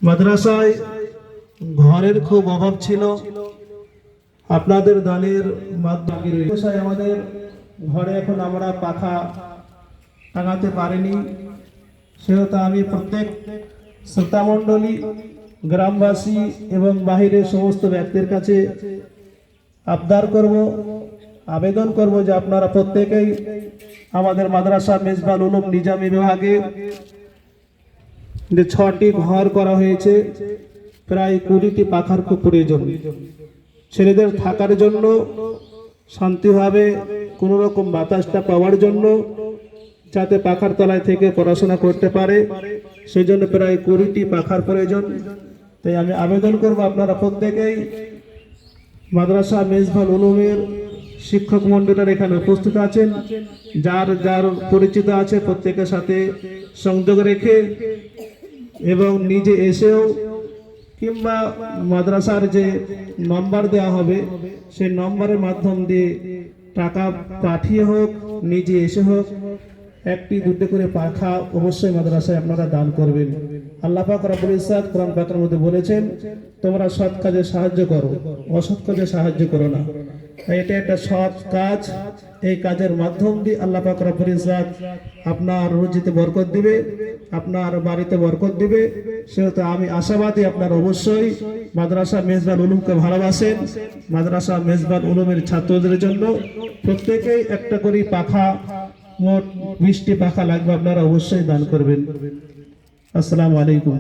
মাদ্রাসায় ঘরের খুব অভাব ছিল। আপনাদের দানের মাধ্যমে মাদ্রাসায় আমাদের ঘরে এখন আমরা পাখা টাঙাতে পারিনি, সেহেতু আমি প্রত্যেক শ্রোতামণ্ডলী, গ্রামবাসী এবং বাহিরের সমস্ত ব্যক্তির কাছে আবদার করব, আবেদন করব যে আপনারা প্রত্যেকেই আমাদের মাদ্রাসা মেজবান উলুম নিজামী বিভাগে যে 6টি ঘর করা হয়েছে, প্রায় 20টি পাখার খুব প্রয়োজন। ছেলেদের থাকার জন্য, শান্তিভাবে কোনো রকম বাতাসটা পাওয়ার জন্য, যাতে পাখার তলায় থেকে পড়াশোনা করতে পারে, সেই জন্য প্রায় 20টি পাখার প্রয়োজন। তাই আমি আবেদন করব আপনারা প্রত্যেকেই মাদ্রাসা মেজবান উলুমের শিক্ষক মন্ডলীরা এখানে উপস্থিত আছেন, যার যার পরিচিত আছে প্রত্যেকের সাথে সংযোগ রেখে এবং নিজে এসেও কিংবা মাদ্রাসার যে নম্বর দেওয়া হবে সেই নম্বরের মাধ্যম দিয়ে টাকা পাঠিয়ে হোক, নিজে এসে হোক, 1টি 2টি করে পাখা অবশ্যই মাদ্রাসায় আপনারা দান করবেন। আল্লাহ পাক রব্বুল ইজ্জত কোরআন পাকের মধ্যে বলেছেন, তোমরা সৎ কাজে সাহায্য করো, অসৎ কাজে সাহায্য করো না। এটা একটা সৎ কাজ, এই কাজের মাধ্যম দিয়ে আল্লাহ পাক রব্বুল ইজ্জত আপনার রুজিতে বরকত দিবে, আপনার বাড়িতে বরকত দিবে। সেহেতু আমি আশাবাদী আপনারা অবশ্যই মাদ্রাসা মেজবান উলুমকে ভালোবাসেন। মাদ্রাসা মেজবান উলুমের ছাত্রদের জন্য প্রত্যেকেই একটা করে পাখা, মোট 20টি পাখা লাগবে, আপনারা অবশ্যই দান করবেন। আসসালামু আলাইকুম।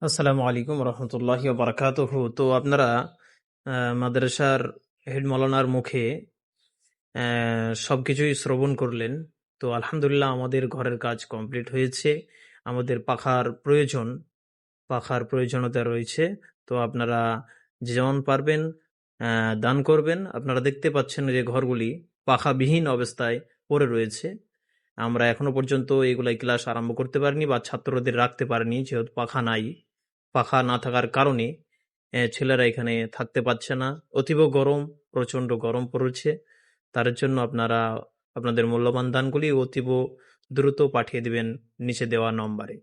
আসসালামু আলাইকুম রহমতুল্লাহি ওয়া বারাকাতুহু। তো আপনারা মাদ্রাসার হেড মাওলানার মুখে সবকিছুই শ্রবণ করলেন। তো আলহামদুলিল্লাহ আমাদের ঘরের কাজ কমপ্লিট হয়েছে। আমাদের পাখার প্রয়োজনীয়তা রয়েছে। তো আপনারা যে যেমন পারবেন দান করবেন। আপনারা দেখতে পাচ্ছেন যে ঘরগুলি পাখাবিহীন অবস্থায় পড়ে রয়েছে। আমরা এখনো পর্যন্ত এগুলাই ক্লাস আরম্ভ করতে পারিনি বা ছাত্রদের রাখতে পারিনি, যেহেতু পাখা নাই। পাখা না থাকার কারণে ছেলেরা এখানে থাকতে পারছে না। অতীব গরম, প্রচন্ড গরম পড়েছে। তার জন্য আপনারা আপনাদের মূল্যবান দানগুলি অতীব দ্রুত পাঠিয়ে দিবেন নিচে দেওয়া নম্বরে।